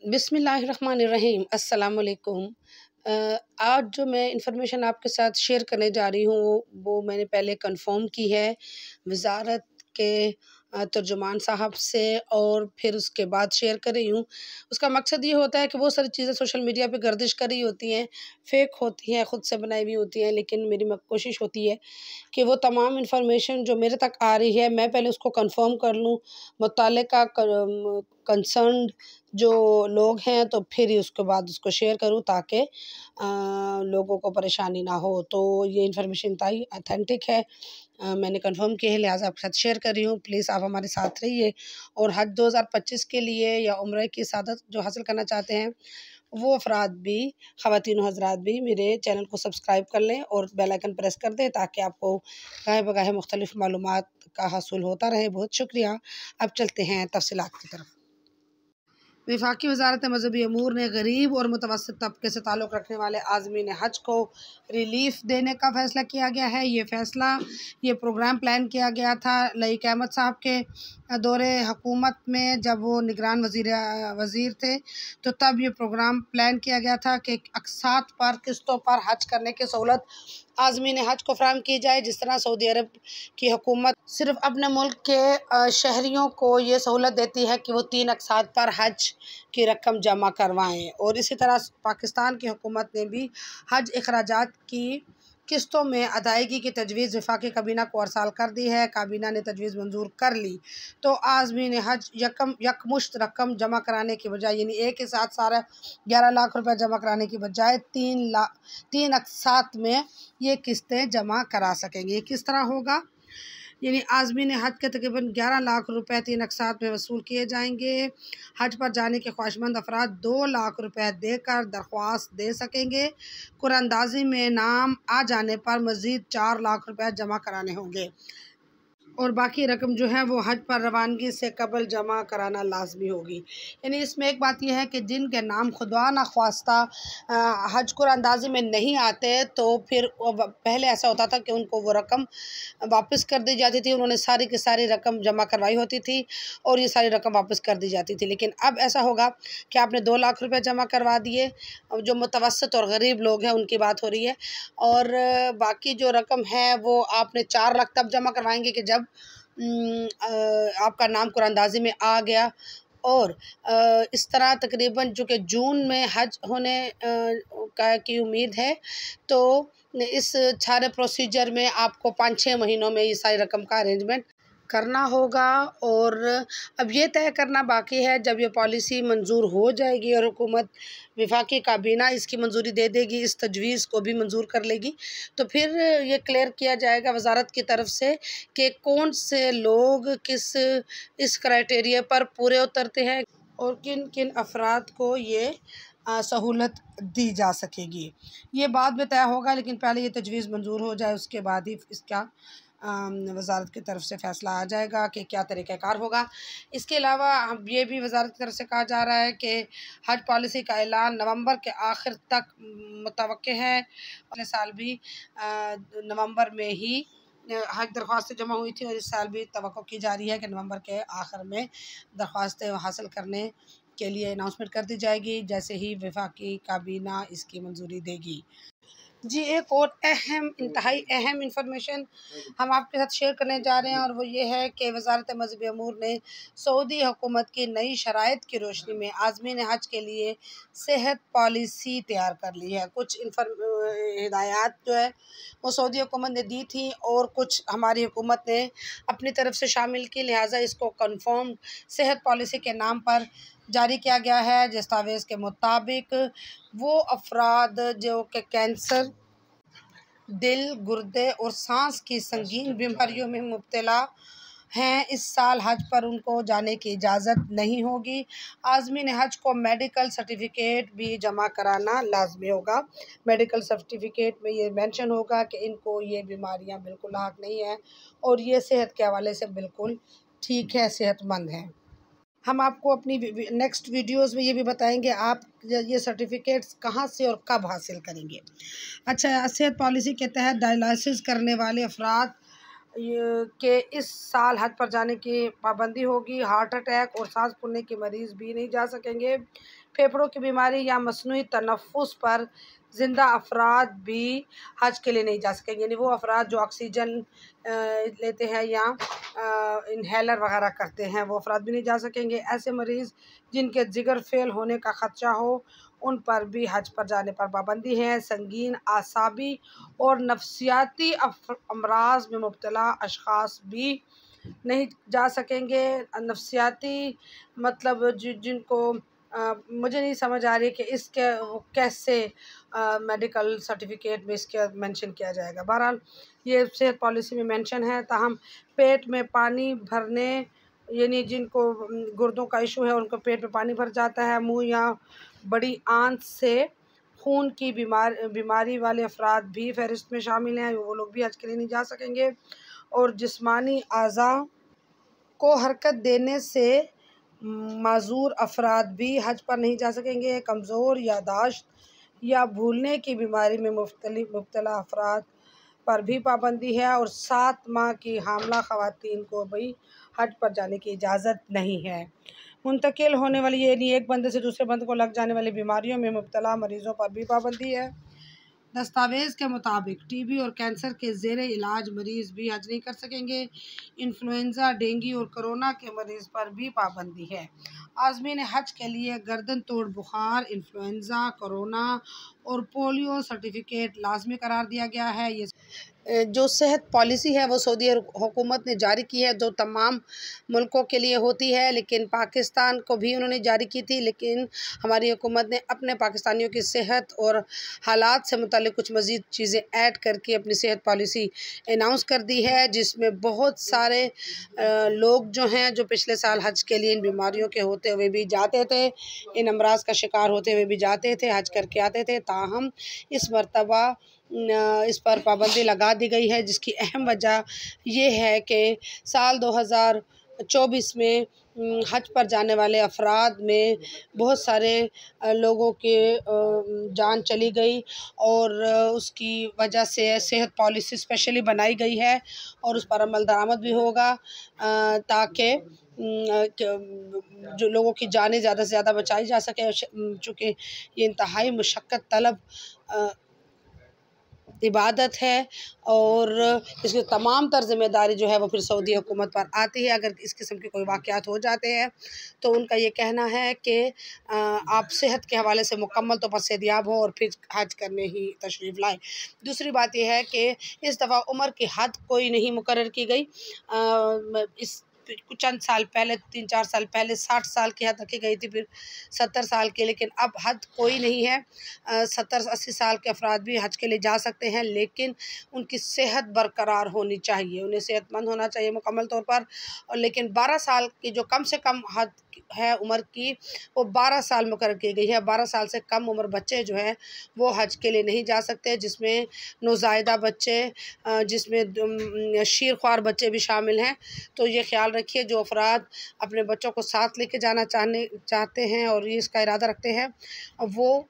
बिस्मिल्लाहिर्रहमानिर्रहीम अस्सलाम वालेकुम। आज जो मैं इंफ़ॉर्मेशन आपके साथ शेयर करने जा रही हूँ वो मैंने पहले कंफ़र्म की है वज़ारत के तर्जुमान साहब से और फिर उसके बाद शेयर कर रही हूँ। उसका मकसद ये होता है कि वो सारी चीज़ें सोशल मीडिया पे गर्दिश कर रही होती हैं, फ़ेक होती हैं, ख़ुद से बनाई हुई होती हैं, लेकिन मेरी कोशिश होती है कि वो तमाम इन्फॉर्मेशन जो मेरे तक आ रही है मैं पहले उसको कंफ़र्म कर लूँ, मुत्तल्लिक़ा कंसर्न्ड जो लोग हैं, तो फिर ही उसके बाद उसको शेयर करूँ ताकि लोगों को परेशानी ना हो। तो ये इन्फॉर्मेशन इंतहाई ऑथेंटिक है, मैंने कंफ़र्म की है, लिहाज़ा आपके साथ शेयर कर रही हूँ। प्लीज़ आप हमारे साथ रहिए और हज 2025 के लिए या उम्रा की सादत जो हासिल करना चाहते हैं वो अफ़राद भी, ख़वातीन व हज़रात भी मेरे चैनल को सब्सक्राइब कर लें और बेल आइकन प्रेस कर दें ताकि आपको गाहे बगाहे मुख्तलिफ़ मालूमात का हासिल होता रहे। बहुत शुक्रिया। अब चलते हैं तफ़सीलात की तरफ। वफाकी वज़ारत मज़हबी अमूर ने गरीब और मुतवस्सित तबके से ताल्लुक़ रखने वाले आज़मीन हज को रिलीफ़ देने का फ़ैसला किया गया है। ये प्रोग्राम प्लान किया गया था लईक अहमद साहब के दौरे हुकूमत में, जब वो निगरान वज़ीर थे, तो तब ये प्रोग्राम प्लान किया गया था कि अक़सात पर किस्तों पर हज करने की सहूलत आज़मीन हज को फ़राहम की जाए। जिस तरह सऊदी अरब की हुकूमत सिर्फ़ अपने मुल्क के शहरियों को ये सहूलत देती है कि वो 3 अक़सात पर हज की रकम जमा करवाएँ, और इसी तरह पाकिस्तान की हुकूमत ने भी हज अखराजात की किस्तों में अदायगी की तजवीज़ वफाकी काबीना को अरसाल कर दी है। काबीना ने तजवीज़ मंजूर कर ली तो आज़मीन हज यकमुश्त रकम जमा कराने की बजाय, यानी एक ही साथ सारा 11 लाख रुपये जमा कराने की बजाय 3 अक़सात में ये किस्तें जमा करा सकेंगे। ये किस तरह होगा? यानी आज़मीन हज के तकरीबन 11 लाख रुपए 3 अक़सात में वसूल किए जाएंगे। हज पर जाने के ख्वाहिशमंद अफराद 2 लाख रुपए देकर दरख्वास्त दे सकेंगे। कुरानंदाज़ी में नाम आ जाने पर मज़ीद 4 लाख रुपए जमा कराने होंगे और बाकी रकम जो है वो हज पर रवानगी से कबल जमा कराना लाजमी होगी। यानी इसमें एक बात यह है कि जिनके नाम खुदा न ख्वास्ता हज कुरानंदाज़ी में नहीं आते, तो फिर पहले ऐसा होता था कि उनको वो रकम वापस कर दी जाती थी। उन्होंने सारी की सारी रकम जमा करवाई होती थी और ये सारी रकम वापस कर दी जाती थी। लेकिन अब ऐसा होगा कि आपने 2 लाख रुपए जमा करवा दिए, जो मुतवस्सित और गरीब लोग हैं उनकी बात हो रही है, और बाकी जो रकम है वो आपने 4 लाख तब जमा करवाएंगे कि जब आपका नाम कुरानंदाज़ी में आ गया। और इस तरह तकरीबन जो कि जून में हज होने की उम्मीद है, तो इस सारे प्रोसीजर में आपको 5-6 महीनों में ये सारी रकम का अरेंजमेंट करना होगा। और अब ये तय करना बाकी है, जब ये पॉलिसी मंजूर हो जाएगी और हुकूमत वफाकी काबीना इसकी मंजूरी दे देगी, इस तजवीज़ को भी मंजूर कर लेगी, तो फिर ये क्लियर किया जाएगा वज़ारत की तरफ से कि कौन से लोग इस क्राइटेरिया पर पूरे उतरते हैं और किन किन अफराद को ये सहूलत दी जा सकेगी। ये बाद में तय होगा, लेकिन पहले ये तजवीज़ मंजूर हो जाए, उसके बाद ही इसका वज़ारत की तरफ से फ़ैसला आ जाएगा कि क्या तरीक़ाकार होगा। इसके अलावा हम ये भी वज़ारत की तरफ से कहा जा रहा है कि हज पॉलिसी का ऐलान नवंबर के आखिर तक मुतवक्के है। अगले साल भी नवंबर में ही हज दरख्वास्तें जमा हुई थी और इस साल भी तवक्को की जा रही है कि नवंबर के आखिर में दरख्वास्तें हासिल करने के लिए अनाउंसमेंट कर दी जाएगी, जैसे ही वफाकी काबीना इसकी मंजूरी देगी। जी, एक और इंतहाई अहम इंफॉर्मेशन हम आपके साथ शेयर करने जा रहे हैं, और वो ये है कि वज़ारत मज़हबी अमूर ने सऊदी हुकूमत की नई शराइत की रोशनी में आज़मीन हज के लिए सेहत पॉलिसी तैयार कर ली है। कुछ हिदायत जो है वो सऊदी हुकूमत ने दी थी और कुछ हमारी हुकूमत ने अपनी तरफ से शामिल की, लिहाजा इसको कन्फर्म सेहत पॉलिसी के नाम पर जारी किया गया है। दस्तावेज़ के मुताबिक वो अफराद जो कि कैंसर, दिल, गुर्दे और सांस की संगीन बीमारियों में मुब्तला हैं, इस साल हज पर उनको जाने की इजाज़त नहीं होगी। आज़मीन हज को मेडिकल सर्टिफिकेट भी जमा कराना लाजमी होगा। मेडिकल सर्टिफिकेट में ये मेंशन होगा कि इनको ये बीमारियां बिल्कुल लाक नहीं है और ये सेहत के हवाले से बिल्कुल ठीक है, सेहतमंद हैं। हम आपको अपनी नेक्स्ट वीडियोस में ये भी बताएंगे आप ये सर्टिफिकेट्स कहाँ से और कब हासिल करेंगे। अच्छा, सेहत पॉलिसी के तहत डायलिसिस करने वाले अफराद के इस साल हज पर जाने की पाबंदी होगी। हार्ट अटैक और सांस फूलने के मरीज़ भी नहीं जा सकेंगे। फेफड़ों की बीमारी या मसनूई तनफ़ुस पर ज़िंदा अफराद भी हज के लिए नहीं जा सकेंगे। यानी वो अफराद जो ऑक्सीजन लेते हैं या इनहेलर वगैरह करते हैं, वो अफराद भी नहीं जा सकेंगे। ऐसे मरीज़ जिनके जिगर फेल होने का ख़दशा हो, उन पर भी हज पर जाने पर पाबंदी है। संगीन आसाबी और नफ्सियाती अमराज में मुब्तला अशख़ास भी नहीं जा सकेंगे। नफ्सियाती मतलब जिनको मुझे नहीं समझ आ रही कि इसके वो कैसे मेडिकल सर्टिफिकेट में इसके मेंशन किया जाएगा। बहरहाल ये सेहत पॉलिसी में मेंशन है। ताहम पेट में पानी भरने यानी जिनको गुर्दों का इशू है, उनको पेट में पानी भर जाता है, मुंह या बड़ी आंत से खून की बीमारी वाले अफराद भी फहरिस्त में शामिल हैं, वो लोग भी हज के लिए नहीं जा सकेंगे। और जिस्मानी आज़ा को हरकत देने से माजूर अफराद भी हज पर नहीं जा सकेंगे। कमज़ोर यादाश्त या भूलने की बीमारी में मुब्तला अफराद पर भी पाबंदी है। और 7 माह की हामला ख़वातीन को भी हज पर जाने की इजाज़त नहीं है। मुंतकिल होने वाली यानी एक बंदे से दूसरे बंदे को लग जाने वाली बीमारियों में मुब्तला मरीज़ों पर भी पाबंदी है। दस्तावेज़ के मुताबिक टीबी और कैंसर के ज़ेरे इलाज मरीज़ भी हज नहीं कर सकेंगे। इन्फ्लुएंज़ा, डेंगू और कोरोना के मरीज़ पर भी पाबंदी है। आज़मीन हज के लिए गर्दन तोड़ बुखार, इन्फ्लुएंज़ा, कोरोना और पोलियो सर्टिफिकेट लाजमी करार दिया गया है। ये जो सेहत पॉलिसी है वो सऊदी हुकूमत ने जारी की है, जो तमाम मुल्कों के लिए होती है, लेकिन पाकिस्तान को भी उन्होंने जारी की थी। लेकिन हमारी हुकूमत ने अपने पाकिस्तानियों की सेहत और हालात से मुताल्लिक़ कुछ मज़ीद चीज़ें ऐड करके अपनी सेहत पॉलिसी अनाउंस कर दी है, जिसमें बहुत सारे लोग जो हैं जो पिछले साल हज के लिए इन बीमारियों के होते हुए भी जाते थे, इन अमराज का शिकार होते हुए भी जाते थे, हज करके आते थे। ताहम इस मरतबा इस पर पाबंदी लगा दी गई है, जिसकी अहम वजह ये है कि साल 2024 में हज पर जाने वाले अफराद में बहुत सारे लोगों के जान चली गई और उसकी वजह से सेहत पॉलिसी स्पेशली बनाई गई है और उस पर अमल दरामद भी होगा, ताकि जो लोगों की जानें ज़्यादा से ज़्यादा बचाई जा सके। चूँकि ये इंतहाई मुशक्क़त तलब इबादत है और इसकी तमाम तर ज़िम्मेदारी जो है वो फिर सऊदी हुकूमत पर आती है। अगर इस किस्म के कोई वाक़यात हो जाते हैं तो उनका ये कहना है कि आप सेहत के हवाले से मुकम्मल तौर पर सेहतियाब हो और फिर हज करने ही तशरीफ़ लाएँ। दूसरी बात यह है कि इस दफ़ा उम्र की हद कोई नहीं मुकर्रर की गई। इस कुछ चंद साल पहले 3-4 साल पहले 60 साल की हद रखी गई थी, फिर 70 साल की, लेकिन अब हद कोई नहीं है। 70-80 साल के अफराद भी हज के लिए जा सकते हैं, लेकिन उनकी सेहत बरकरार होनी चाहिए, उन्हें सेहतमंद होना चाहिए मुकम्मल तौर पर। और लेकिन 12 साल की जो कम से कम हद है उम्र की, वो 12 साल मुकर्रर की गई है। 12 साल से कम उम्र बच्चे जो हैं वो हज के लिए नहीं जा सकते, जिसमें नौज़ायदा बच्चे, जिसमें शीरख्वार बच्चे भी शामिल हैं। तो ये ख्याल रखिए, जो अफराद अपने बच्चों को साथ लेके जाना चाहते हैं और ये इसका इरादा रखते हैं, वो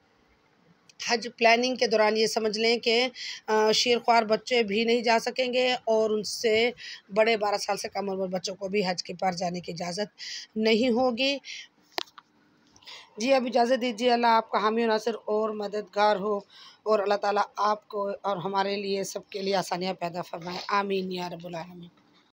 हज प्लानिंग के दौरान ये समझ लें कि शीरख्वार बच्चे भी नहीं जा सकेंगे और उनसे बड़े 12 साल से कम उम्र बच्चों को भी हज के पर जाने की इजाज़त नहीं होगी। जी, अब इजाज़त दीजिए। अल्लाह आपका हामी और नासिर और मददगार हो और अल्लाह ताला आपको और हमारे लिए सबके लिए आसानियाँ पैदा फरमाए। आमीन या रब्बुल आलमीन।